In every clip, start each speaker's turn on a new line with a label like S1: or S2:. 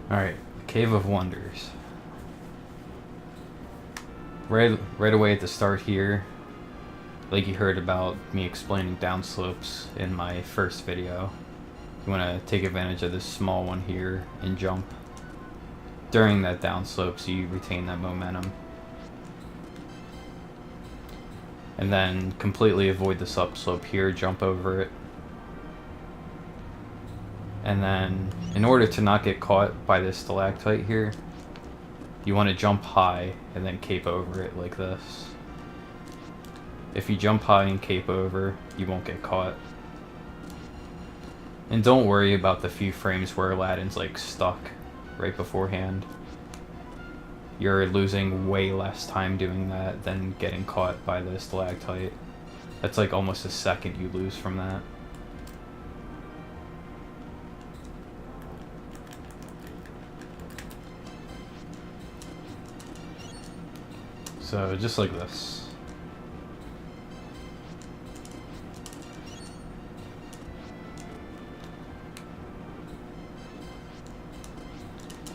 S1: Alright, Cave of Wonders. Right away at the start here, like you heard about me explaining downslopes in my first video, you want to take advantage of this small one here and jump during that downslope so you retain that momentum. And then completely avoid this upslope here, jump over it. And then, in order to not get caught by this stalactite here, you want to jump high and then cape over it like this. If you jump high and cape over, you won't get caught. And don't worry about the few frames where Aladdin's like stuck right beforehand. You're losing way less time doing that than getting caught by the stalactite. That's like almost a second you lose from that. So just like this.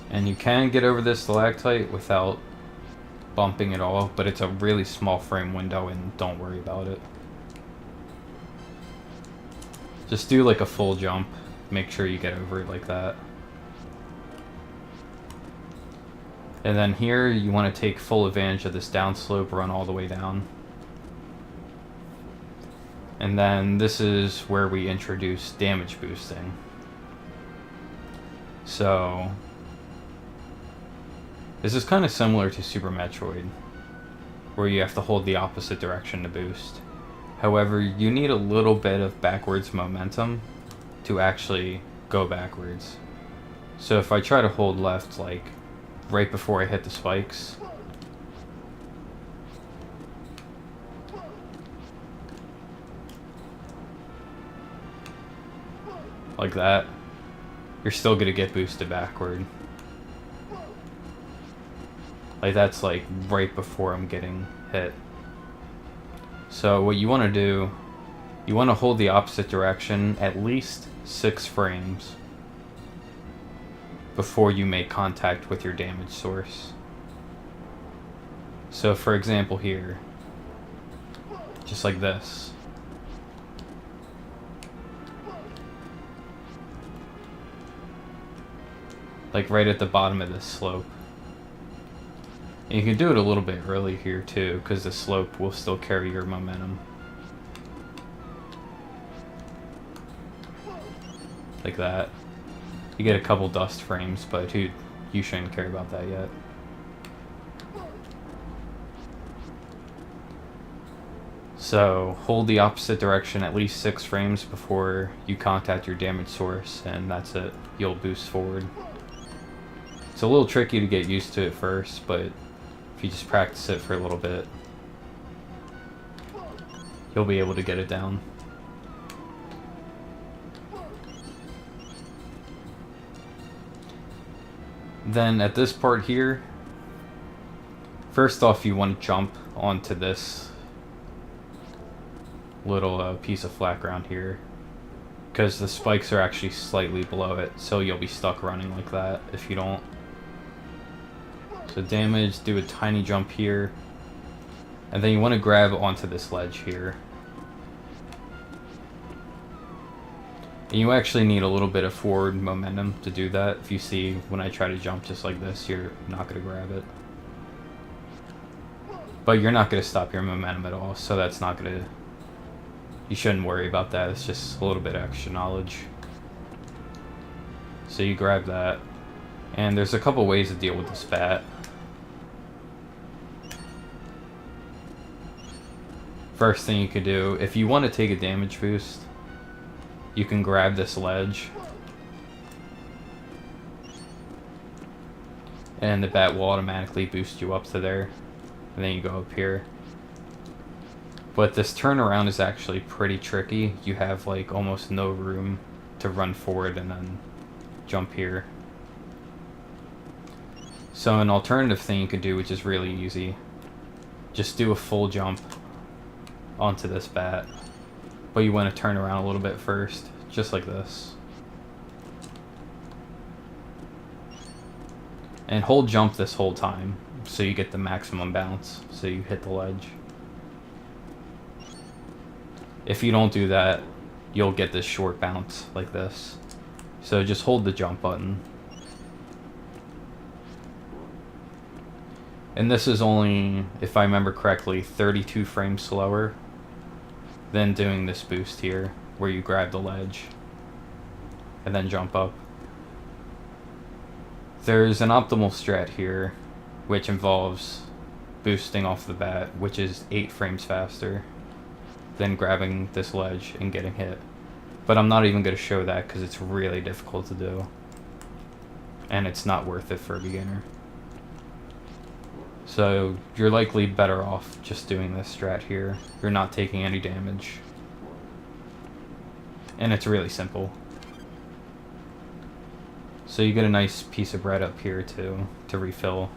S1: And you can get over this stalactite without bumping at all, but it's a really small frame window and don't worry about it. Just do like a full jump, make sure you get over it like that. And then here you want to take full advantage of this downslope, run all the way down. And then this is where we introduce damage boosting. So this is kind of similar to Super Metroid, where you have to hold the opposite direction to boost. However, you need a little bit of backwards momentum to actually go backwards. So if I try to hold left like right before I hit the spikes, like that, you're still gonna get boosted backward. Like that's like right before I'm getting hit. So what you want to do, you want to hold the opposite direction at least 6 frames before you make contact with your damage source. So for example here, just like this. Like right at the bottom of this slope. And you can do it a little bit early here too, because the slope will still carry your momentum. Like that. You get a couple dust frames, but you shouldn't care about that yet. So hold the opposite direction at least 6 frames before you contact your damage source, and that's it. You'll boost forward. It's a little tricky to get used to at first, but if you just practice it for a little bit, you'll be able to get it down. Then at this part here, first off you want to jump onto this little piece of flat ground here, because the spikes are actually slightly below it, so you'll be stuck running like that if you don't. So damage, do a tiny jump here, and then you want to grab onto this ledge here. And you actually need a little bit of forward momentum to do that. If you see when I try to jump just like this, you're not going to grab it. But you're not going to stop your momentum at all, so that's not going to... You shouldn't worry about that, it's just a little bit of extra knowledge. So you grab that, and there's a couple ways to deal with this bat. First thing you could do, if you want to take a damage boost, you can grab this ledge, and the bat will automatically boost you up to there, and then you go up here. But this turnaround is actually pretty tricky. You have like almost no room to run forward and then jump here. So an alternative thing you could do, which is really easy, just do a full jump onto this bat. But you want to turn around a little bit first, just like this. And hold jump this whole time, so you get the maximum bounce, so you hit the ledge. If you don't do that, you'll get this short bounce like this. So just hold the jump button. And this is only, if I remember correctly, 32 frames slower than doing this boost here, where you grab the ledge and then jump up. There's an optimal strat here, which involves boosting off the bat, which is 8 frames faster than grabbing this ledge and getting hit. But I'm not even going to show that because it's really difficult to do. And it's not worth it for a beginner. So you're likely better off just doing this strat here. You're not taking any damage. And it's really simple. So you get a nice piece of bread up here too, to refill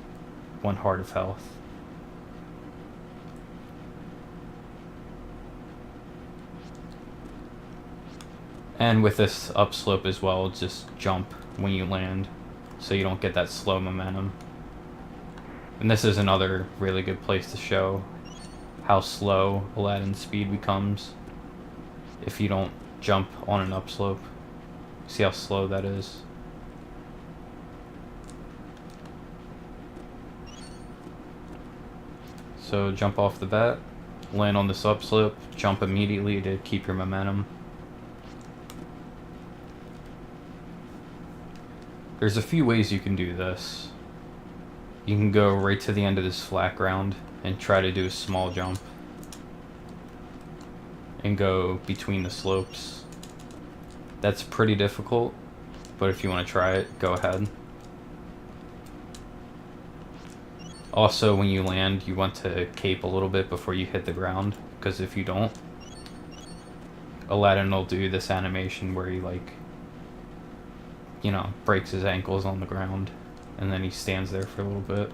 S1: 1 heart of health. And with this upslope as well, just jump when you land, so you don't get that slow momentum. And this is another really good place to show how slow Aladdin's speed becomes if you don't jump on an upslope. See how slow that is? So jump off the bat, land on this upslope, jump immediately to keep your momentum. There's a few ways you can do this. You can go right to the end of this flat ground and try to do a small jump and go between the slopes. That's pretty difficult, but if you want to try it, go ahead. Also, when you land, you want to cape a little bit before you hit the ground, because if you don't, Aladdin will do this animation where he, like, you know, breaks his ankles on the ground, and then he stands there for a little bit.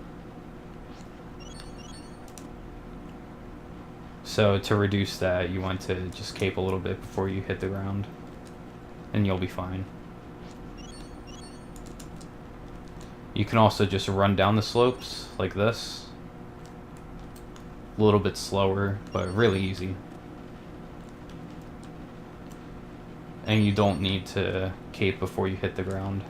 S1: So to reduce that, you want to just cape a little bit before you hit the ground, and you'll be fine. You can also just run down the slopes like this. A little bit slower, but really easy. And you don't need to cape before you hit the ground.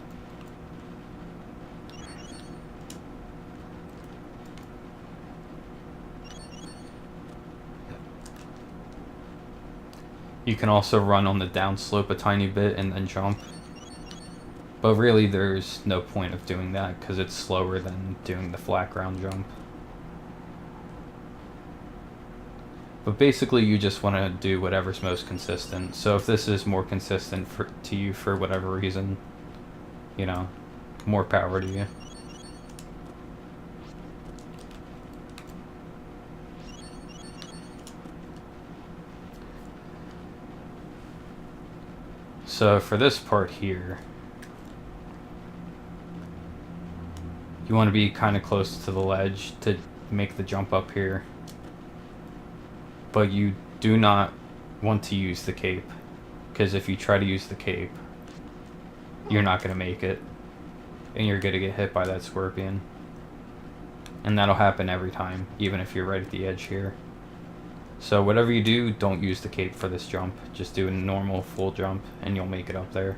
S1: You can also run on the downslope a tiny bit and then jump. But really there's no point of doing that because it's slower than doing the flat ground jump. But basically you just want to do whatever's most consistent. So if this is more consistent to you for whatever reason, you know, more power to you. So for this part here, you want to be kind of close to the ledge to make the jump up here. But you do not want to use the cape, because if you try to use the cape, you're not going to make it, and you're going to get hit by that scorpion. And that'll happen every time, even if you're right at the edge here. So whatever you do, don't use the cape for this jump. Just do a normal full jump, and you'll make it up there.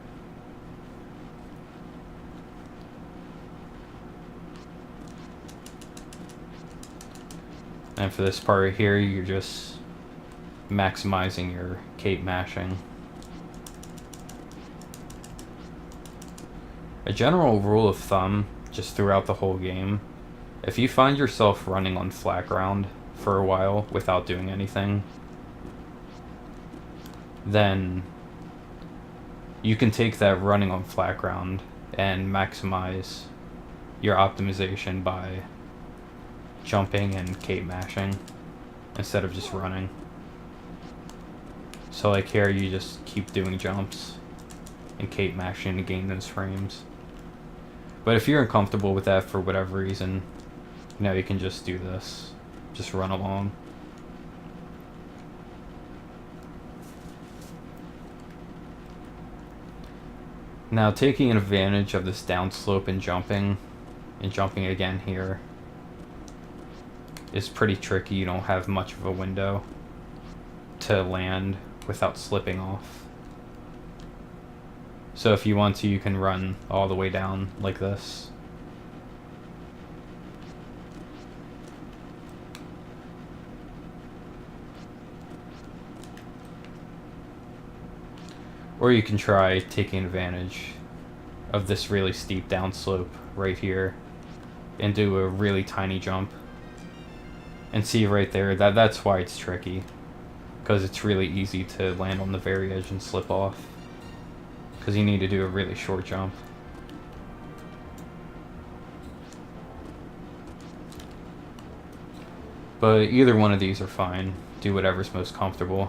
S1: And for this part right here, you're just maximizing your cape mashing. A general rule of thumb, just throughout the whole game, if you find yourself running on flat ground for a while without doing anything, then you can take that running on flat ground and maximize your optimization by jumping and cape mashing instead of just running. So like here, you just keep doing jumps and cape mashing to gain those frames. But if you're uncomfortable with that for whatever reason, you know, you can just do this. Just run along. Now, taking advantage of this downslope and jumping and jumping again here is pretty tricky. You don't have much of a window to land without slipping off. So if you want to, you can run all the way down like this. Or you can try taking advantage of this really steep downslope right here and do a really tiny jump. And see right there, that's why it's tricky. Because it's really easy to land on the very edge and slip off. Because you need to do a really short jump. But either one of these are fine. Do whatever's most comfortable.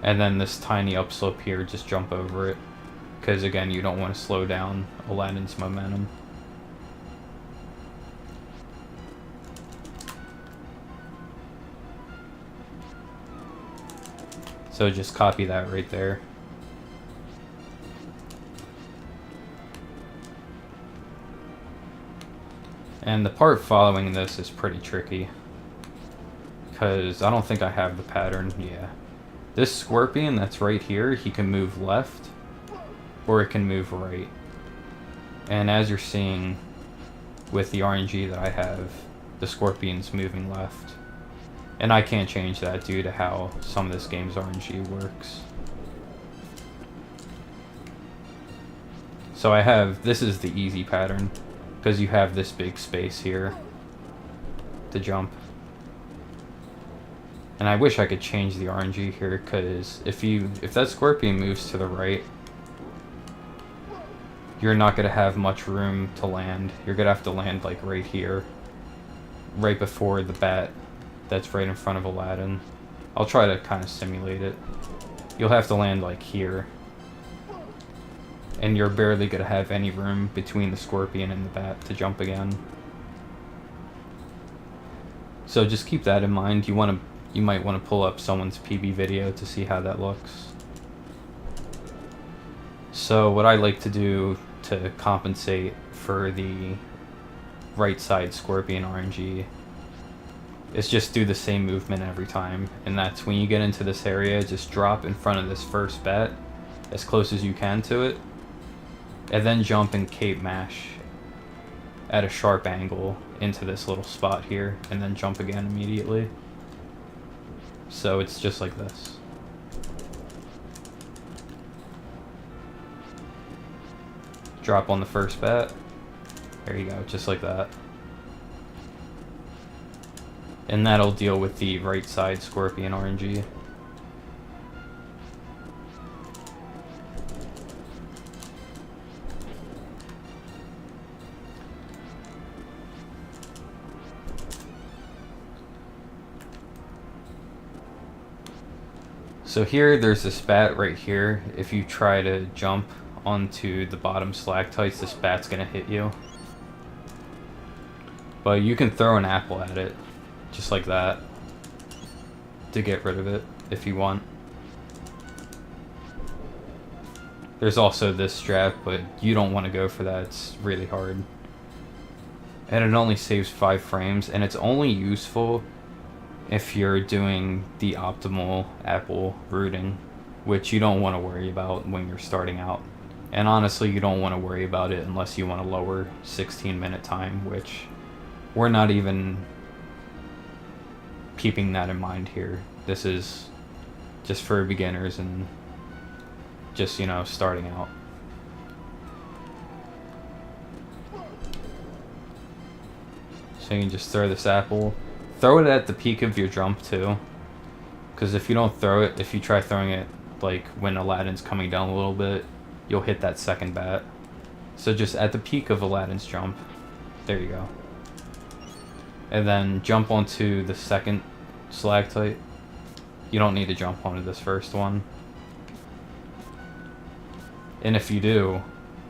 S1: And then this tiny upslope here, just jump over it. Because again, you don't want to slow down Aladdin's momentum. So just copy that right there. And the part following this is pretty tricky. Because I don't think I have the pattern. Yeah. This scorpion that's right here, he can move left or it can move right. And as you're seeing with the RNG that I have, the scorpion's moving left. And I can't change that due to how some of this game's RNG works. So I have, this is the easy pattern, because you have this big space here to jump. And I wish I could change the RNG here, because if that scorpion moves to the right, you're not going to have much room to land. You're going to have to land like right here, right before the bat that's right in front of Aladdin. I'll try to kind of simulate it. You'll have to land like here. And you're barely going to have any room between the scorpion and the bat to jump again. So just keep that in mind. You might want to pull up someone's PB video to see how that looks. So what I like to do to compensate for the right side scorpion RNG is just do the same movement every time. And that's when you get into this area, just drop in front of this first bat as close as you can to it. And then jump and cape mash at a sharp angle into this little spot here. And then jump again immediately. So it's just like this. Drop on the first bat. There you go, just like that. And that'll deal with the right side scorpion RNG. So here, there's this bat right here. If you try to jump onto the bottom stalactites, this bat's gonna hit you. But you can throw an apple at it, just like that, to get rid of it, if you want. There's also this strat, but you don't want to go for that, it's really hard. And it only saves 5 frames, and it's only useful if you're doing the optimal apple routing, which you don't want to worry about when you're starting out. And honestly, you don't want to worry about it unless you want a lower 16-minute time, which we're not even keeping that in mind here. This is just for beginners and just, you know, starting out. So you can just throw this apple. Throw it at the peak of your jump too, because if you don't throw it, if you try throwing it like when Aladdin's coming down a little bit, you'll hit that second bat. So just at the peak of Aladdin's jump, there you go. And then jump onto the second stalactite. You don't need to jump onto this first one. And if you do,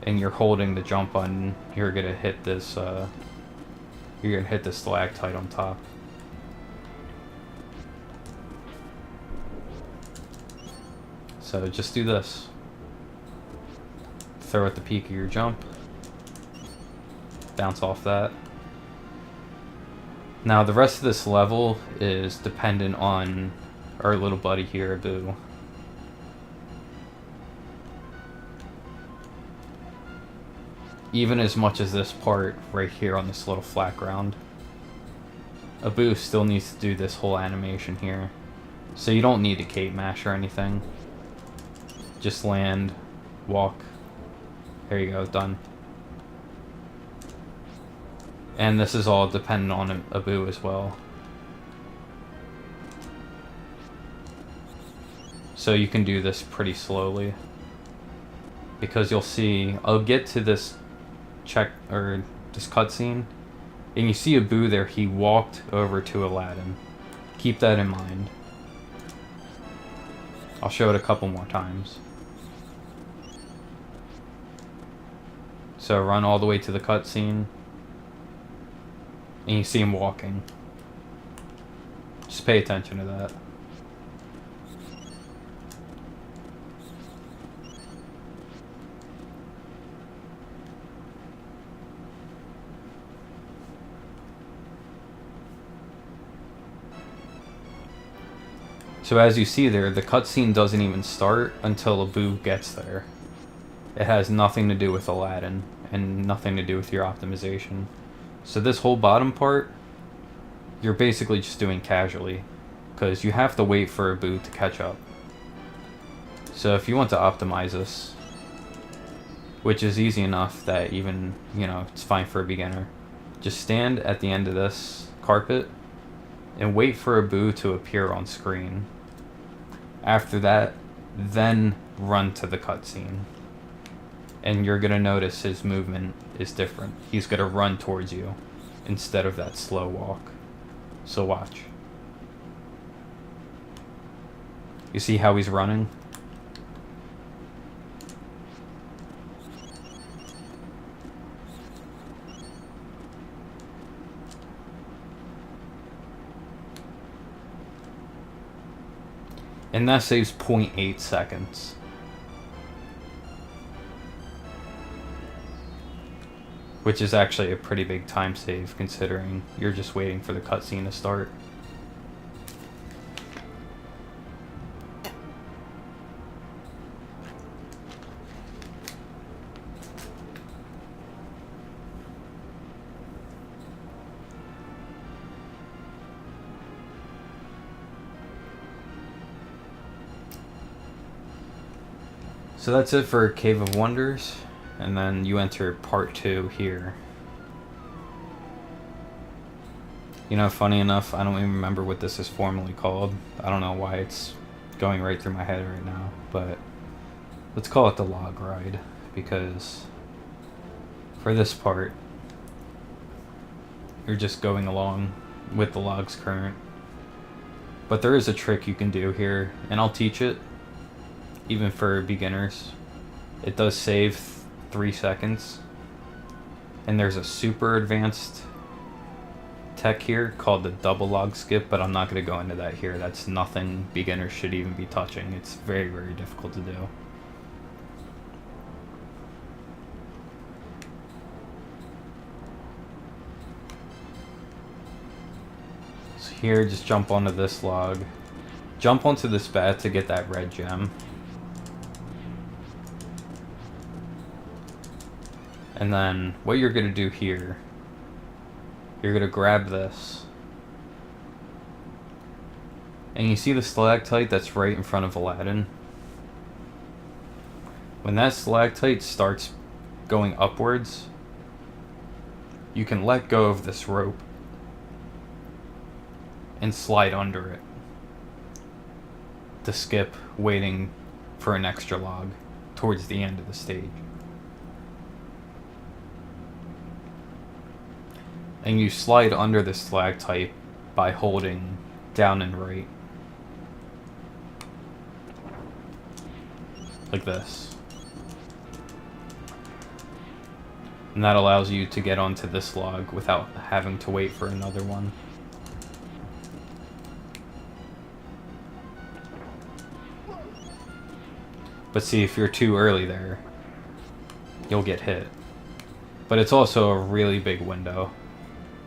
S1: and you're holding the jump button, you're gonna hit this. You're gonna hit the stalactite on top. So just do this. Throw at the peak of your jump. bounce off that. Now the rest of this level is dependent on our little buddy here, Abu. Even as much as this part right here on this little flat ground, Abu still needs to do this whole animation here. So you don't need a cape mash or anything. Just land, walk. There you go, done. And this is all dependent on Abu as well. So you can do this pretty slowly. Because you'll see, I'll get to this this cutscene, and you see Abu there, he walked over to Aladdin. Keep that in mind. I'll show it a couple more times. So run all the way to the cutscene, and you see him walking. Just pay attention to that. So as you see there, the cutscene doesn't even start until Abu gets there. It has nothing to do with Aladdin, and nothing to do with your optimization. So this whole bottom part, you're basically just doing casually, because you have to wait for Abu to catch up. So if you want to optimize this, which is easy enough that even, it's fine for a beginner, just stand at the end of this carpet and wait for Abu to appear on screen. After that, then run to the cutscene. And you're going to notice his movement is different. He's going to run towards you instead of that slow walk. So watch. You see how he's running? And that saves 0.8 seconds. Which is actually a pretty big time save considering you're just waiting for the cutscene to start. So that's it for Cave of Wonders, and then you enter part 2 here. Funny enough, I don't even remember what this is formally called. I don't know why it's going right through my head right now, but let's call it the log ride, because for this part, you're just going along with the log's current. But there is a trick you can do here, and I'll teach it. Even for beginners, it does save 3 seconds. And there's a super advanced tech here called the double log skip, but I'm not going to go into that here. That's nothing beginners should even be touching. It's very, very difficult to do. So here, just jump onto this log. Jump onto this bed to get that red gem. And then what you're going to do here, you're going to grab this. And you see the stalactite that's right in front of Aladdin? When that stalactite starts going upwards, you can let go of this rope and slide under it to skip waiting for an extra log towards the end of the stage. And you slide under the stalactite by holding down and right. Like this. And that allows you to get onto this log without having to wait for another one. But see, if you're too early there, you'll get hit. But it's also a really big window.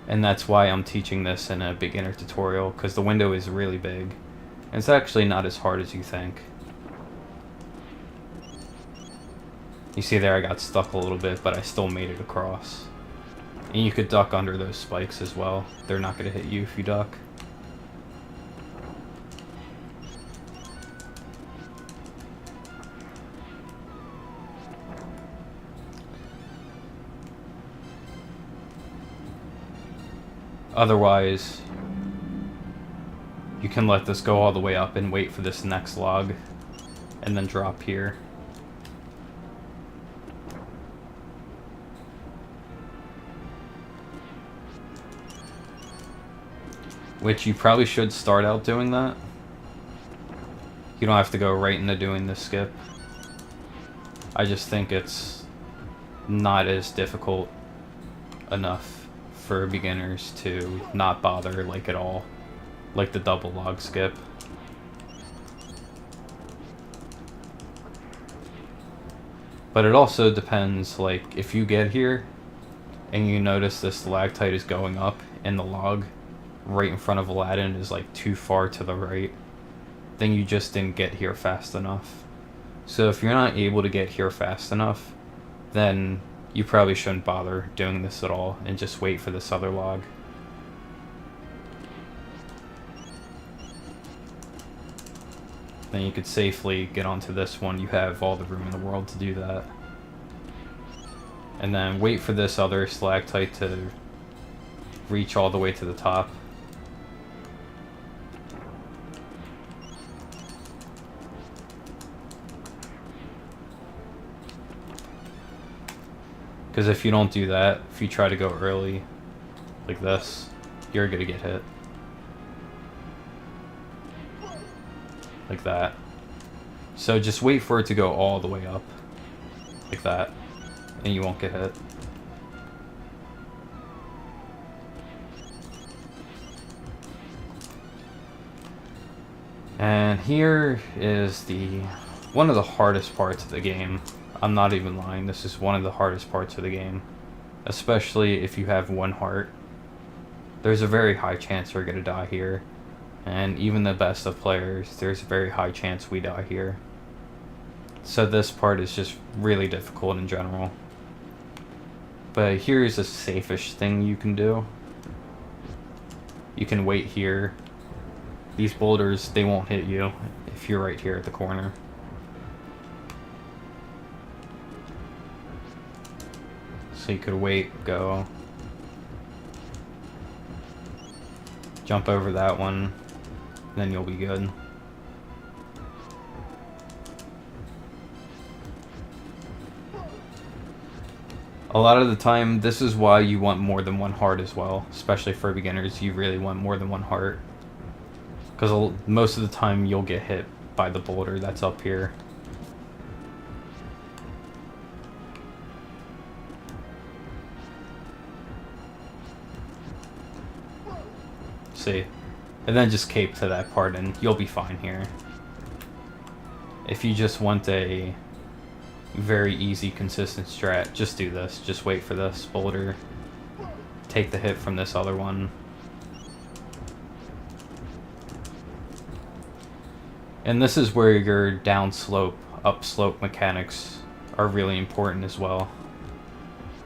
S1: And that's why I'm teaching this in a beginner tutorial, because the window is really big. And it's actually not as hard as you think. You see there I got stuck a little bit, but I still made it across. And you could duck under those spikes as well. They're not going to hit you if you duck. Otherwise, you can let this go all the way up and wait for this next log, and then drop here. Which you probably should start out doing that. You don't have to go right into doing this skip. I just think it's not as difficult enough for beginners to not bother like at all, like the double log skip. But it also depends, like if you get here and you notice this stalactite is going up and the log right in front of Aladdin is like too far to the right, then you just didn't get here fast enough. So if you're not able to get here fast enough, then you probably shouldn't bother doing this at all and just wait for this other log. Then you could safely get onto this one. You have all the room in the world to do that. And then wait for this other stalactite to reach all the way to the top. Because if you don't do that, if you try to go early, like this, you're gonna get hit. Like that. So just wait for it to go all the way up. Like that. And you won't get hit. And here is one of the hardest parts of the game. I'm not even lying, this is one of the hardest parts of the game. Especially if you have one heart. There's a very high chance you're gonna die here. And even the best of players, there's a very high chance we die here. So this part is just really difficult in general. But here's a safe-ish thing you can do. You can wait here. These boulders, they won't hit you if you're right here at the corner. So you could wait, go, jump over that one, then you'll be good. A lot of the time, this is why you want more than one heart as well, especially for beginners. You really want more than one heart, because most of the time you'll get hit by the boulder that's up here. See, and then just cape to that part and you'll be fine here. If you just want a very easy, consistent strat, just do this. Just wait for this boulder, take the hit from this other one. And this is where your down slope, up slope mechanics are really important as well.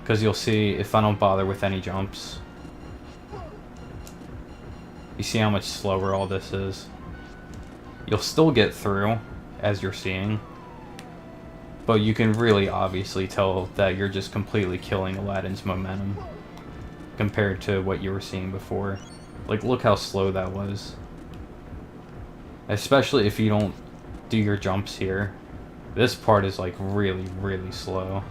S1: Because you'll see, if I don't bother with any jumps, you see how much slower all this is. You'll still get through, as you're seeing, but you can really obviously tell that you're just completely killing Aladdin's momentum compared to what you were seeing before. Like, look how slow that was. Especially if you don't do your jumps here. This part is like really, really slow.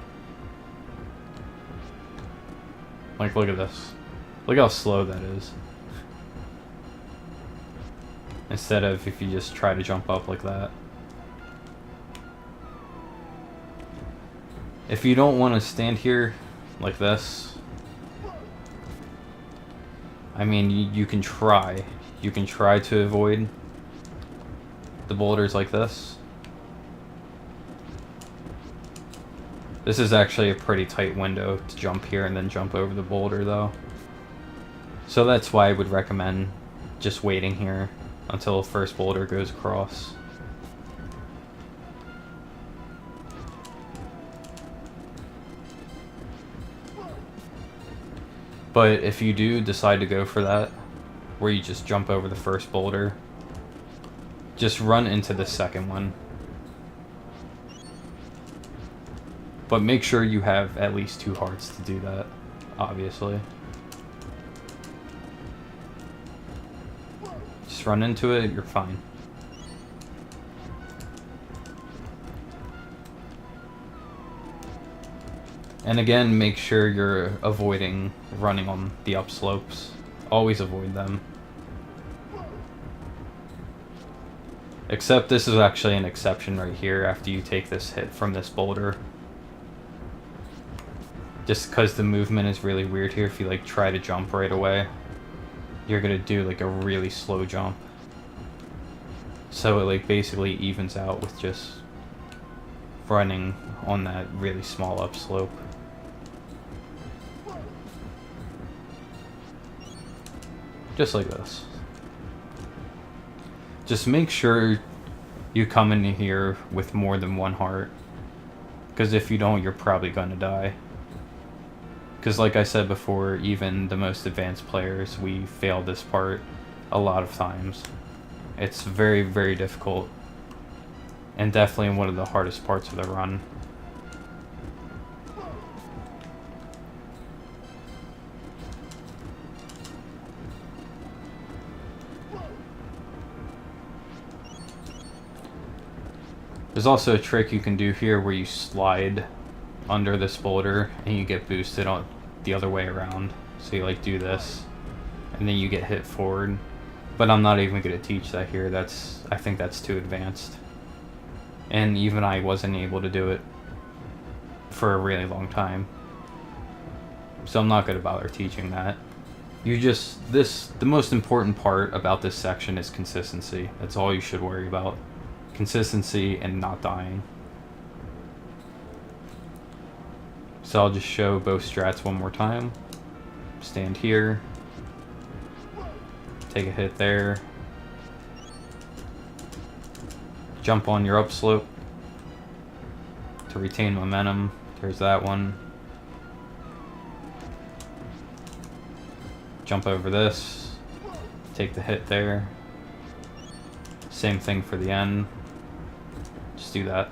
S1: Like, look at this. Look how slow that is. Instead of if you just try to jump up like that. If you don't want to stand here like this, I mean, you can try. You can try to avoid the boulders like this. This is actually a pretty tight window to jump here and then jump over the boulder though. So that's why I would recommend just waiting here until the first boulder goes across. But if you do decide to go for that, where you just jump over the first boulder, just run into the second one. But make sure you have at least 2 hearts to do that, obviously. Just run into it, you're fine. And again, make sure you're avoiding running on the upslopes. Always avoid them. Except this is actually an exception right here after you take this hit from this boulder. Just because the movement is really weird here, if you like try to jump right away, you're gonna do like a really slow jump. So it like basically evens out with just running on that really small upslope. Just like this. Just make sure you come in here with more than 1 heart. Because if you don't, you're probably gonna die. Because like I said before, even the most advanced players, we fail this part a lot of times. It's very, very difficult. And definitely one of the hardest parts of the run. There's also a trick you can do here where you slide under this boulder and you get boosted on the other way around. So you like do this and then you get hit forward. But I'm not even going to teach that here. I think that's too advanced. And even I wasn't able to do it for a really long time. So I'm not going to bother teaching that. The most important part about this section is consistency. That's all you should worry about. Consistency and not dying. So I'll just show both strats one more time. Stand here. Take a hit there. Jump on your upslope to retain momentum. There's that one. Jump over this. Take the hit there. Same thing for the end. Just do that.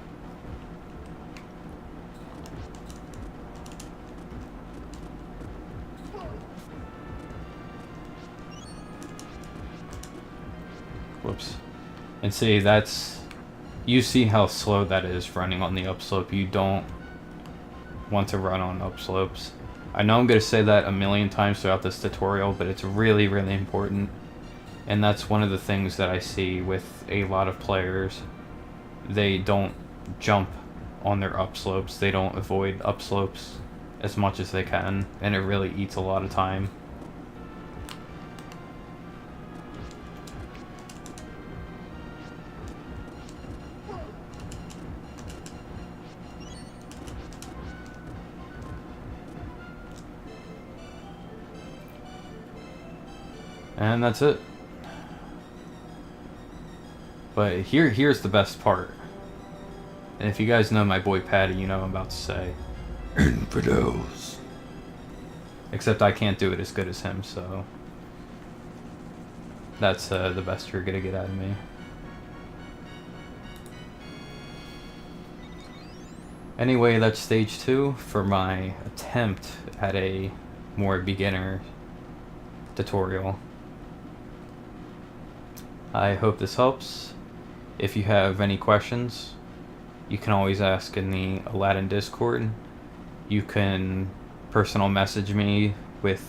S1: Whoops. And see, you see how slow that is running on the upslope. You don't want to run on upslopes. I know I'm going to say that a million times throughout this tutorial, but it's really, really important. And that's one of the things that I see with a lot of players. They don't jump on their upslopes. They don't avoid upslopes as much as they can, and it really eats a lot of time. And that's it. But here's the best part. And if you guys know my boy Patty, you know what I'm about to say. Infidels. Except I can't do it as good as him, so that's the best you're gonna get out of me. Anyway, that's stage 2 for my attempt at a more beginner tutorial. I hope this helps. If you have any questions, you can always ask in the Aladdin Discord. You can personal message me with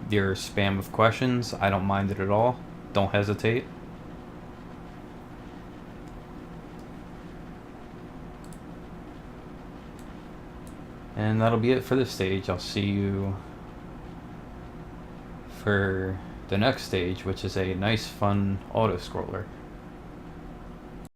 S1: your spam of questions. I don't mind it at all. Don't hesitate. And that'll be it for this stage. I'll see you for the next stage, which is a nice, fun auto-scroller.